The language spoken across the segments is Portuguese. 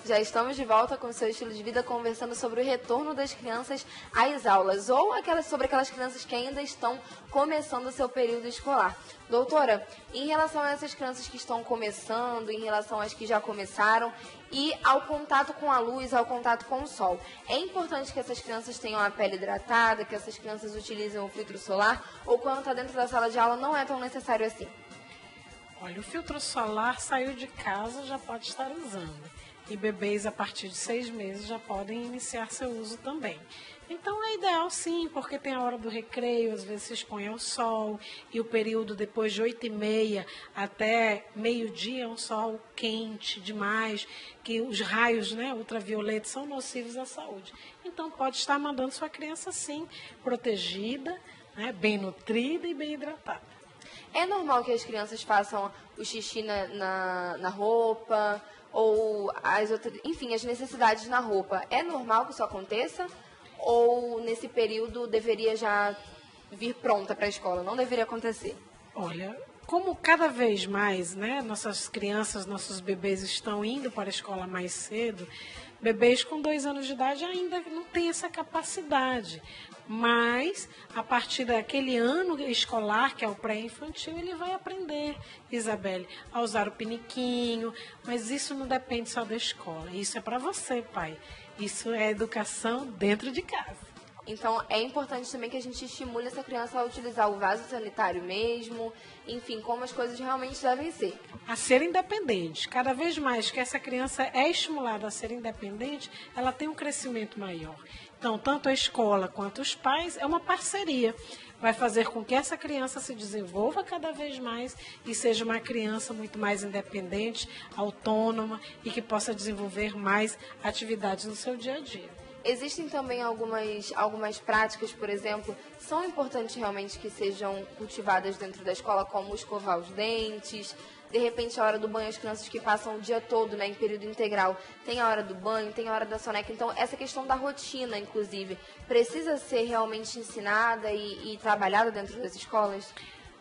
Já estamos de volta com o seu estilo de vida, conversando sobre o retorno das crianças às aulas, ou sobre aquelas crianças que ainda estão começando o seu período escolar. Doutora, em relação a essas crianças que estão começando, em relação às que já começaram, e ao contato com a luz, ao contato com o sol, é importante que essas crianças tenham a pele hidratada, que essas crianças utilizem o filtro solar, ou quando está dentro da sala de aula não é tão necessário assim? Olha, o filtro solar saiu de casa, já pode estar usando. E bebês a partir de 6 meses já podem iniciar seu uso também. Então é ideal sim, porque tem a hora do recreio, às vezes se expõe ao sol, e o período depois de 8h30 até meio-dia é um sol quente demais, que os raios, ultravioletos são nocivos à saúde. Então pode estar mandando sua criança sim, protegida, bem nutrida e bem hidratada. É normal que as crianças façam o xixi na roupa, ou as necessidades na roupa? É normal que isso aconteça? Ou nesse período deveria já vir pronta para a escola? Não deveria acontecer? Olha, como cada vez mais, nossas crianças, nossos bebês estão indo para a escola mais cedo, bebês com 2 anos de idade ainda não têm essa capacidade. Mas, a partir daquele ano escolar, que é o pré-infantil, ele vai aprender, Isabelle, a usar o piniquinho. Mas isso não depende só da escola. Isso é para você, pai. Isso é educação dentro de casa. Então, é importante também que a gente estimule essa criança a utilizar o vaso sanitário mesmo, enfim, como as coisas realmente devem ser. A ser independente. Cada vez mais que essa criança é estimulada a ser independente, ela tem um crescimento maior. Então, tanto a escola quanto os pais, é uma parceria. Vai fazer com que essa criança se desenvolva cada vez mais e seja uma criança muito mais independente, autônoma e que possa desenvolver mais atividades no seu dia a dia. Existem também algumas práticas, por exemplo, são importantes realmente que sejam cultivadas dentro da escola, como escovar os dentes, de repente a hora do banho, as crianças que passam o dia todo, em período integral, tem a hora do banho, tem a hora da soneca, então essa questão da rotina, inclusive, precisa ser realmente ensinada e trabalhada dentro das escolas?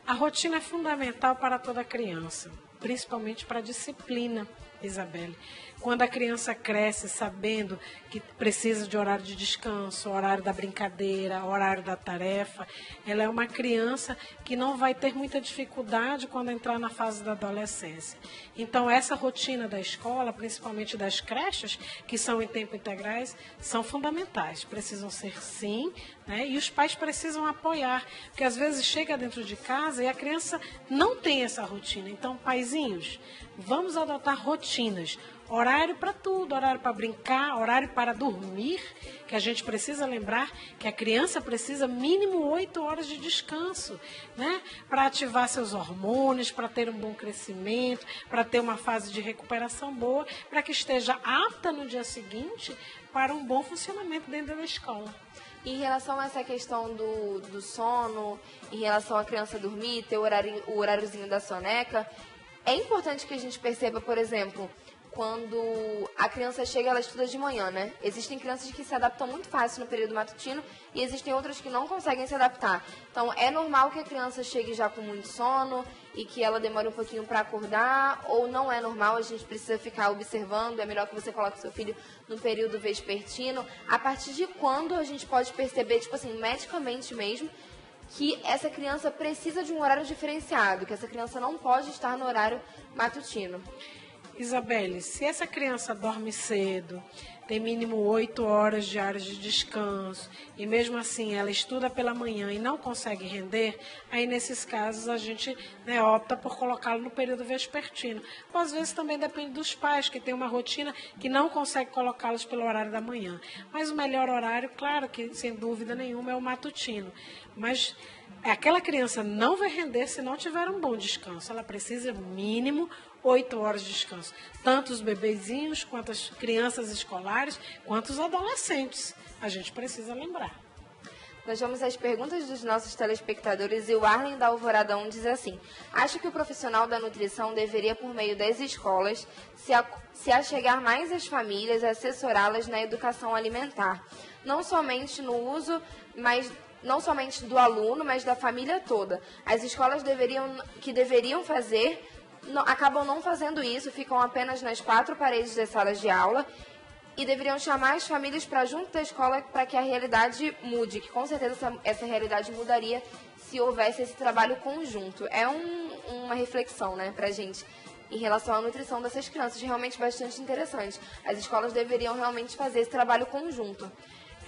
A rotina é fundamental para toda criança, principalmente para a disciplina, Isabelle. Quando a criança cresce sabendo que precisa de horário de descanso, horário da brincadeira, horário da tarefa, ela é uma criança que não vai ter muita dificuldade quando entrar na fase da adolescência. Então, essa rotina da escola, principalmente das creches, que são em tempo integrais, são fundamentais. Precisam ser sim, e os pais precisam apoiar, porque às vezes chega dentro de casa e a criança não tem essa rotina. Então, paizinhos, vamos adotar rotinas. Horário para tudo, horário para brincar, horário para dormir, que a gente precisa lembrar que a criança precisa mínimo 8 horas de descanso, para ativar seus hormônios, para ter um bom crescimento, para ter uma fase de recuperação boa, para que esteja apta no dia seguinte para um bom funcionamento dentro da escola. Em relação a essa questão do sono, em relação à criança dormir, ter o horáriozinho da soneca, é importante que a gente perceba, por exemplo, quando a criança chega, ela estuda de manhã, Existem crianças que se adaptam muito fácil no período matutino e existem outras que não conseguem se adaptar. Então, é normal que a criança chegue já com muito sono e que ela demore um pouquinho para acordar, ou não é normal, a gente precisa ficar observando, é melhor que você coloque seu filho no período vespertino. A partir de quando a gente pode perceber, medicamente mesmo, que essa criança precisa de um horário diferenciado, que essa criança não pode estar no horário matutino? Isabelle, se essa criança dorme cedo, tem mínimo 8 horas diárias de descanso, e mesmo assim ela estuda pela manhã e não consegue render, aí nesses casos a gente opta por colocá-lo no período vespertino. Ou às vezes também depende dos pais, que tem uma rotina que não consegue colocá-los pelo horário da manhã. Mas o melhor horário, claro que sem dúvida nenhuma, é o matutino. Mas aquela criança não vai render se não tiver um bom descanso. Ela precisa mínimo 8 horas de descanso. Tanto os bebezinhos, quanto as crianças escolares, quanto os adolescentes. A gente precisa lembrar. Nós vamos às perguntas dos nossos telespectadores e o Arlen da Alvorada 1 diz assim: acho que o profissional da nutrição deveria, por meio das escolas, se achegar mais às famílias, assessorá-las na educação alimentar. Não somente no uso, mas não somente do aluno, mas da família toda. As escolas que deveriam fazer, acabam não fazendo isso, ficam apenas nas 4 paredes das salas de aula e deveriam chamar as famílias para junto da escola para que a realidade mude, que com certeza essa realidade mudaria se houvesse esse trabalho conjunto. É uma reflexão, né, para a gente em relação à nutrição dessas crianças, realmente bastante interessante. As escolas deveriam realmente fazer esse trabalho conjunto.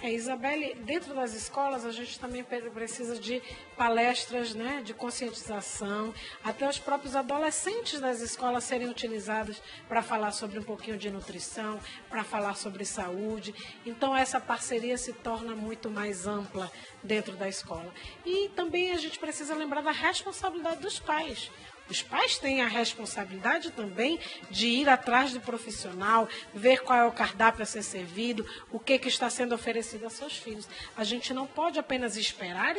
Isabelle, dentro das escolas a gente também precisa de palestras, né, de conscientização, até os próprios adolescentes das escolas serem utilizados para falar sobre um pouquinho de nutrição, para falar sobre saúde. Então essa parceria se torna muito mais ampla dentro da escola. E também a gente precisa lembrar da responsabilidade dos pais. Os pais têm a responsabilidade também de ir atrás do profissional, ver qual é o cardápio a ser servido, o que está sendo oferecido a seus filhos. A gente não pode apenas esperar.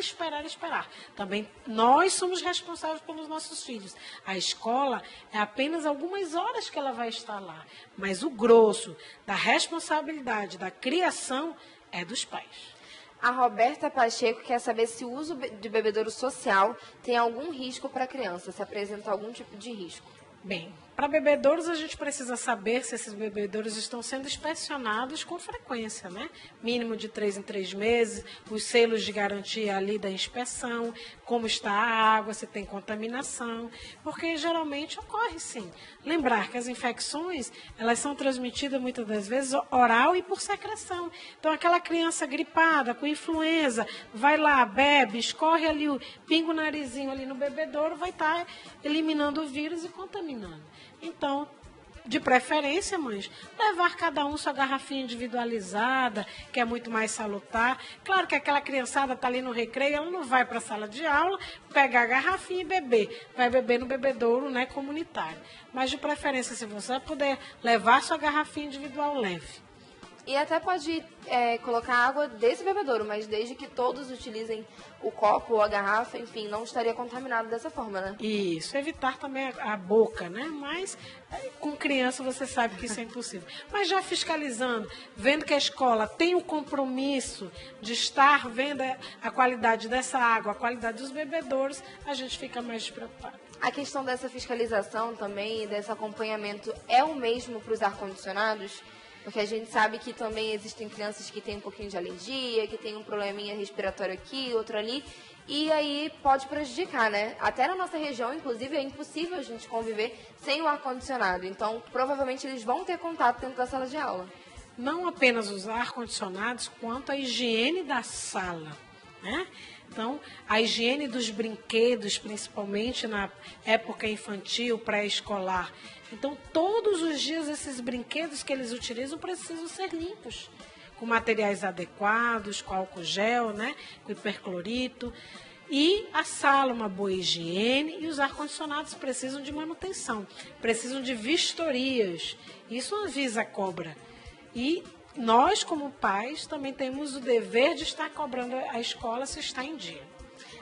Também nós somos responsáveis pelos nossos filhos. A escola é apenas algumas horas que ela vai estar lá, mas o grosso da responsabilidade da criação é dos pais. A Roberta Pacheco quer saber se o uso de bebedouro social tem algum risco para a criança, se apresenta algum tipo de risco. Bem, para bebedouros a gente precisa saber se esses bebedouros estão sendo inspecionados com frequência, né? Mínimo de 3 em 3 meses, os selos de garantia ali da inspeção, como está a água, se tem contaminação, porque geralmente ocorre sim. Lembrar que as infecções, elas são transmitidas muitas das vezes oral e por secreção. Então aquela criança gripada, com influenza, vai lá, bebe, escorre ali, pinga o narizinho ali no bebedouro, vai estar eliminando o vírus e contaminando. Então, de preferência, mães, levar cada um sua garrafinha individualizada, que é muito mais salutar. Claro que aquela criançada está ali no recreio, ela não vai para a sala de aula, pegar a garrafinha e beber. Vai beber no bebedouro, né, comunitário. Mas, de preferência, se você puder levar sua garrafinha individual, leve. E até pode colocar água desse bebedouro, mas desde que todos utilizem o copo ou a garrafa, enfim, não estaria contaminado dessa forma, né? Isso, evitar também a boca, né? Mas com criança você sabe que isso é impossível. Mas já fiscalizando, vendo que a escola tem o compromisso de estar vendo a qualidade dessa água, a qualidade dos bebedouros, a gente fica mais despreocupado. A questão dessa fiscalização também, desse acompanhamento, é o mesmo para os ar-condicionados? Porque a gente sabe que também existem crianças que têm um pouquinho de alergia, que tem um probleminha respiratório aqui, outro ali, e aí pode prejudicar, né? Até na nossa região, inclusive, é impossível a gente conviver sem o ar-condicionado. Então, provavelmente, eles vão ter contato dentro da sala de aula. Não apenas os ar-condicionados, quanto a higiene da sala, né? Então, a higiene dos brinquedos, principalmente na época infantil, pré-escolar. Então, todos os dias, esses brinquedos que eles utilizam precisam ser limpos, com materiais adequados, com álcool gel, né, com hiperclorito. E a sala, uma boa higiene, e os ar-condicionados precisam de manutenção, precisam de vistorias. Isso a Anvisa cobra. E nós, como pais, também temos o dever de estar cobrando a escola se está em dia.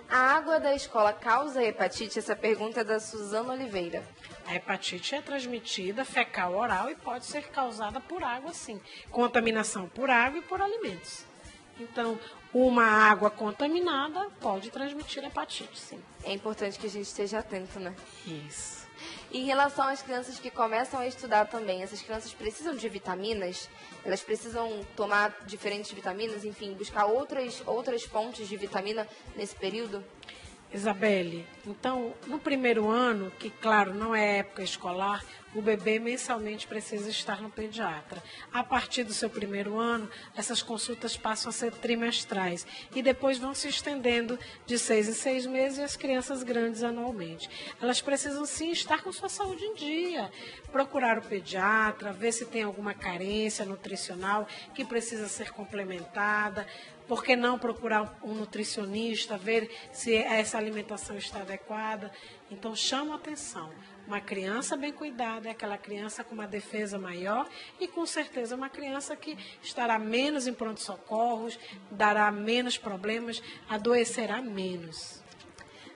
A água da escola causa hepatite? Essa pergunta é da Suzana Oliveira. A hepatite é transmitida fecal oral e pode ser causada por água, sim. Contaminação por água e por alimentos. Então, uma água contaminada pode transmitir hepatite, sim. É importante que a gente esteja atento, né? Isso. Em relação às crianças que começam a estudar também, essas crianças precisam de vitaminas? Elas precisam tomar diferentes vitaminas, enfim, buscar outras fontes de vitamina nesse período? Isabelle, então, no primeiro ano, que claro, não é época escolar, o bebê mensalmente precisa estar no pediatra. A partir do seu primeiro ano, essas consultas passam a ser trimestrais e depois vão se estendendo de 6 em 6 meses e as crianças grandes anualmente. Elas precisam sim estar com sua saúde em dia, procurar o pediatra, ver se tem alguma carência nutricional que precisa ser complementada. Por que não procurar um nutricionista, ver se essa alimentação está adequada? Então, chama a atenção. Uma criança bem cuidada é aquela criança com uma defesa maior e, com certeza, uma criança que estará menos em pronto-socorros, dará menos problemas, adoecerá menos.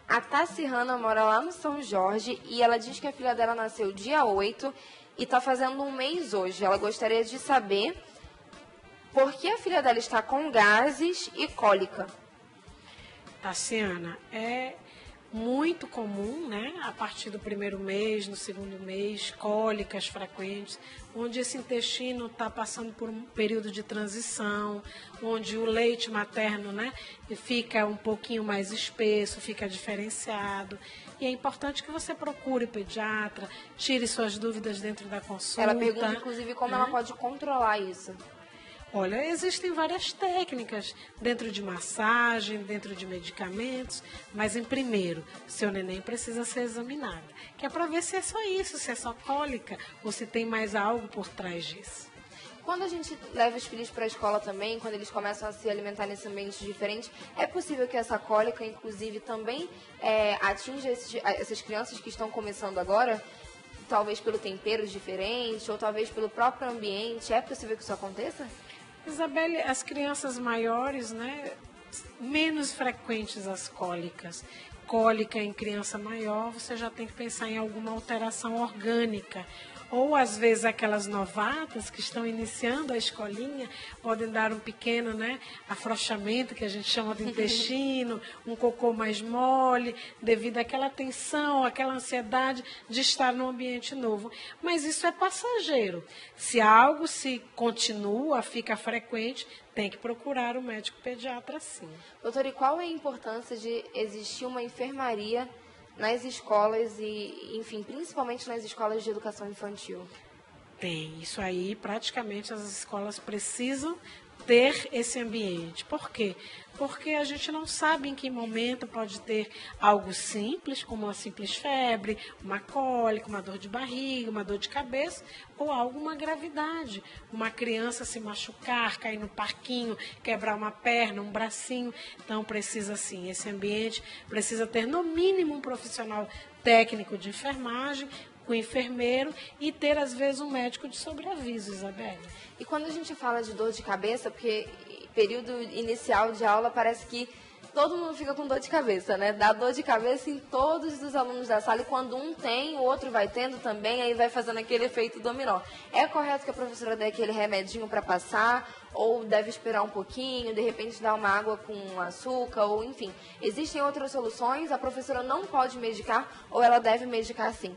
A Tassi Hanna mora lá no São Jorge e ela diz que a filha dela nasceu dia 8 e está fazendo um mês hoje. Ela gostaria de saber por que a filha dela está com gases e cólica. Tassiana, é muito comum, né, a partir do primeiro mês, no segundo mês, cólicas frequentes, onde esse intestino está passando por um período de transição, onde o leite materno, né, fica um pouquinho mais espesso, fica diferenciado. E é importante que você procure o pediatra, tire suas dúvidas dentro da consulta. Ela pergunta, inclusive, como ela pode controlar isso. Olha, existem várias técnicas dentro de massagem, dentro de medicamentos, mas em primeiro, seu neném precisa ser examinado, que é para ver se é só isso, se é só cólica ou se tem mais algo por trás disso. Quando a gente leva os filhos para a escola também, quando eles começam a se alimentar nesse ambiente diferente, é possível que essa cólica, inclusive, também atinja essas crianças que estão começando agora, talvez pelo tempero diferente ou talvez pelo próprio ambiente. É possível que isso aconteça? Isabelle, as crianças maiores, né, menos frequentes as cólicas. Cólica em criança maior, você já tem que pensar em alguma alteração orgânica. Ou, às vezes, aquelas novatas que estão iniciando a escolinha podem dar um pequeno, né, afrouxamento, que a gente chama de intestino, um cocô mais mole, devido àquela tensão, àquela ansiedade de estar num ambiente novo. Mas isso é passageiro. Se algo se continua, fica frequente, tem que procurar o médico pediatra, sim. Doutora, e qual é a importância de existir uma enfermaria nas escolas e, enfim, principalmente nas escolas de educação infantil? Tem. Isso aí, praticamente, as escolas precisam ter esse ambiente. Por quê? Porque a gente não sabe em que momento pode ter algo simples, como uma simples febre, uma cólica, uma dor de barriga, uma dor de cabeça, ou alguma gravidade. Uma criança se machucar, cair no parquinho, quebrar uma perna, um bracinho. Então, precisa, sim, esse ambiente precisa ter, no mínimo, um profissional técnico de enfermagem, com o enfermeiro e ter, às vezes, um médico de sobreaviso, Isabelle. E quando a gente fala de dor de cabeça, porque período inicial de aula parece que todo mundo fica com dor de cabeça, né? Dá dor de cabeça em todos os alunos da sala e quando um tem, o outro vai tendo também, aí vai fazendo aquele efeito dominó. É correto que a professora dê aquele remedinho para passar ou deve esperar um pouquinho, de repente dar uma água com açúcar ou enfim. Existem outras soluções? A professora não pode medicar ou ela deve medicar sim?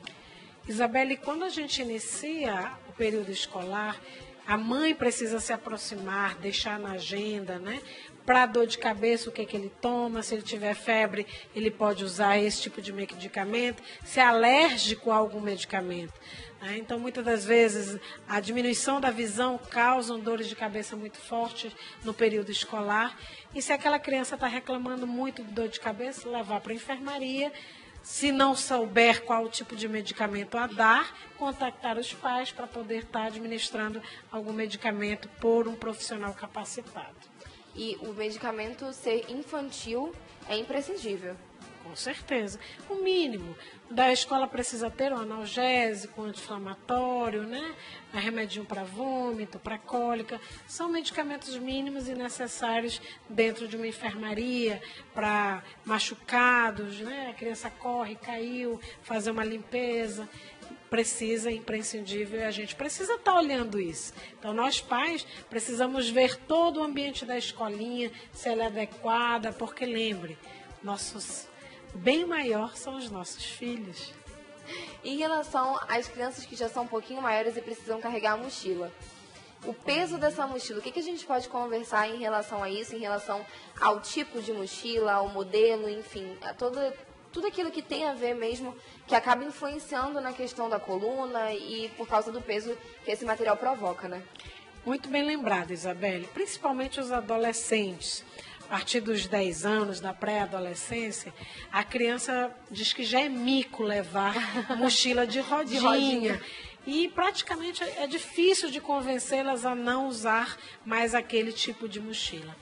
Isabelle, quando a gente inicia o período escolar, a mãe precisa se aproximar, deixar na agenda, né? Para dor de cabeça, o que ele toma, se ele tiver febre, ele pode usar esse tipo de medicamento, se é alérgico a algum medicamento. Né? Então, muitas das vezes, a diminuição da visão causa dores de cabeça muito fortes no período escolar. E se aquela criança está reclamando muito de dor de cabeça, levar para a enfermaria. Se não souber qual o tipo de medicamento a dar, contactar os pais para poder estar administrando algum medicamento por um profissional capacitado. E o medicamento ser infantil é imprescindível. Com certeza. O mínimo. Da escola precisa ter um analgésico, um anti-inflamatório, né? Um remedinho para vômito, para cólica. São medicamentos mínimos e necessários dentro de uma enfermaria para machucados, né? A criança corre, caiu, fazer uma limpeza. Precisa, imprescindível, e a gente precisa estar olhando isso. Então, nós pais precisamos ver todo o ambiente da escolinha, se ela é adequada, porque lembre, nossos bem maior são os nossos filhos. Em relação às crianças que já são um pouquinho maiores e precisam carregar a mochila, o peso dessa mochila, o que a gente pode conversar em relação a isso, em relação ao tipo de mochila, ao modelo, enfim, a tudo aquilo que tem a ver mesmo, que acaba influenciando na questão da coluna e por causa do peso que esse material provoca, né? Muito bem lembrado, Isabelle, principalmente os adolescentes. A partir dos 10 anos, da pré-adolescência, a criança diz que já é mico levar mochila de rodinha. E praticamente é difícil de convencê-las a não usar mais aquele tipo de mochila.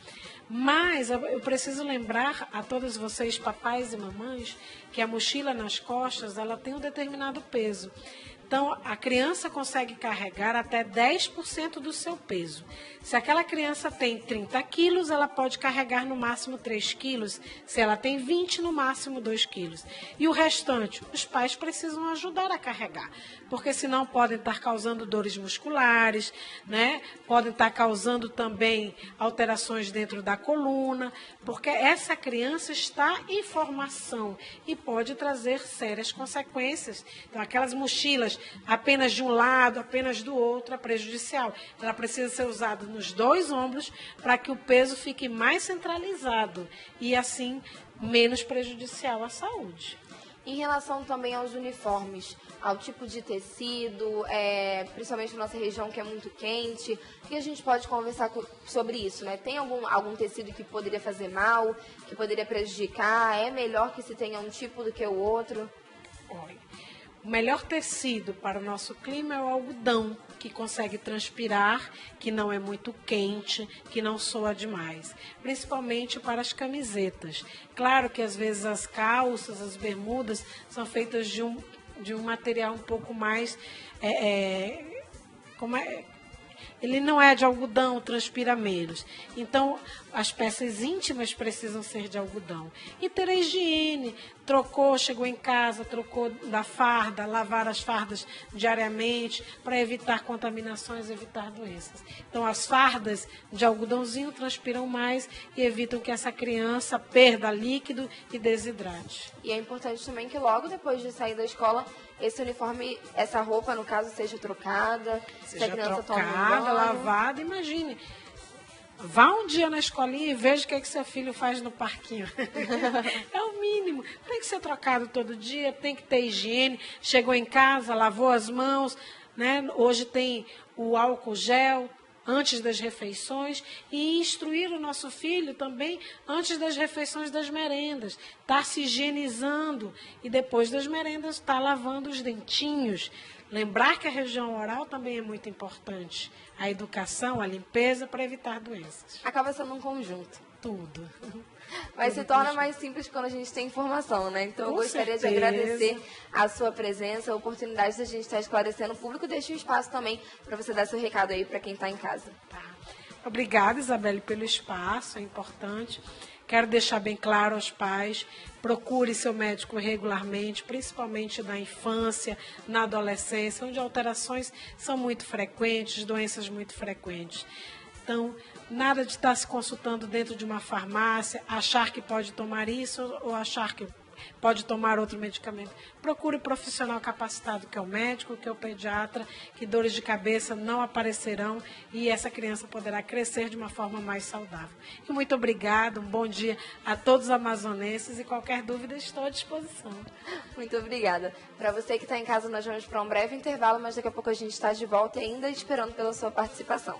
Mas eu preciso lembrar a todos vocês, papais e mamães, que a mochila nas costas ela tem um determinado peso. Então, a criança consegue carregar até 10% do seu peso. Se aquela criança tem 30 quilos, ela pode carregar no máximo 3 quilos. Se ela tem 20, no máximo 2 quilos. E o restante, os pais precisam ajudar a carregar, porque senão podem estar causando dores musculares, né? Podem estar causando também alterações dentro da coluna, porque essa criança está em formação e pode trazer sérias consequências. Então, aquelas mochilas apenas de um lado, apenas do outro, é prejudicial. Ela precisa ser usada nos 2 ombros para que o peso fique mais centralizado e, assim, menos prejudicial à saúde. Em relação também aos uniformes, ao tipo de tecido, principalmente na nossa região que é muito quente, o que a gente pode conversar sobre isso, né? Tem algum tecido que poderia fazer mal, que poderia prejudicar? É melhor que se tenha um tipo do que o outro? Olha, o melhor tecido para o nosso clima é o algodão, que consegue transpirar, que não é muito quente, que não soa demais, principalmente para as camisetas. Claro que às vezes as calças, as bermudas são feitas de um material um pouco mais... Ele não é de algodão, transpira menos. Então, as peças íntimas precisam ser de algodão. E ter a higiene. Chegou em casa, trocou da farda, lavar as fardas diariamente para evitar contaminações, evitar doenças. Então, as fardas de algodãozinho transpiram mais e evitam que essa criança perda líquido e desidrate. E é importante também que logo depois de sair da escola, esse uniforme, essa roupa, no caso, seja trocada. Seja trocada, lavada, imagine. Vá um dia na escolinha e veja o que seu filho faz no parquinho. É o mínimo. Tem que ser trocado todo dia, tem que ter higiene. Chegou em casa, lavou as mãos, né? Hoje tem o álcool gel antes das refeições e instruir o nosso filho também antes das refeições das merendas. Estar se higienizando e depois das merendas estar lavando os dentinhos. Lembrar que a região oral também é muito importante. A educação, a limpeza para evitar doenças. Acaba sendo um conjunto. Tudo. Mas se torna mais simples quando a gente tem informação, né? Então, eu gostaria de agradecer a sua presença, a oportunidade de a gente estar esclarecendo o público. Deixa um espaço também para você dar seu recado aí para quem está em casa. Tá. Obrigada, Isabelle, pelo espaço, é importante. Quero deixar bem claro aos pais, procure seu médico regularmente, principalmente na infância, na adolescência, onde alterações são muito frequentes, doenças muito frequentes. Então, nada de estar se consultando dentro de uma farmácia, achar que pode tomar isso ou achar que pode tomar outro medicamento. Procure o profissional capacitado, que é o médico, que é o pediatra, que dores de cabeça não aparecerão e essa criança poderá crescer de uma forma mais saudável. E muito obrigada, um bom dia a todos os amazonenses e qualquer dúvida estou à disposição. Muito obrigada. Para você que está em casa, nós vamos para um breve intervalo, mas daqui a pouco a gente está de volta e ainda esperando pela sua participação.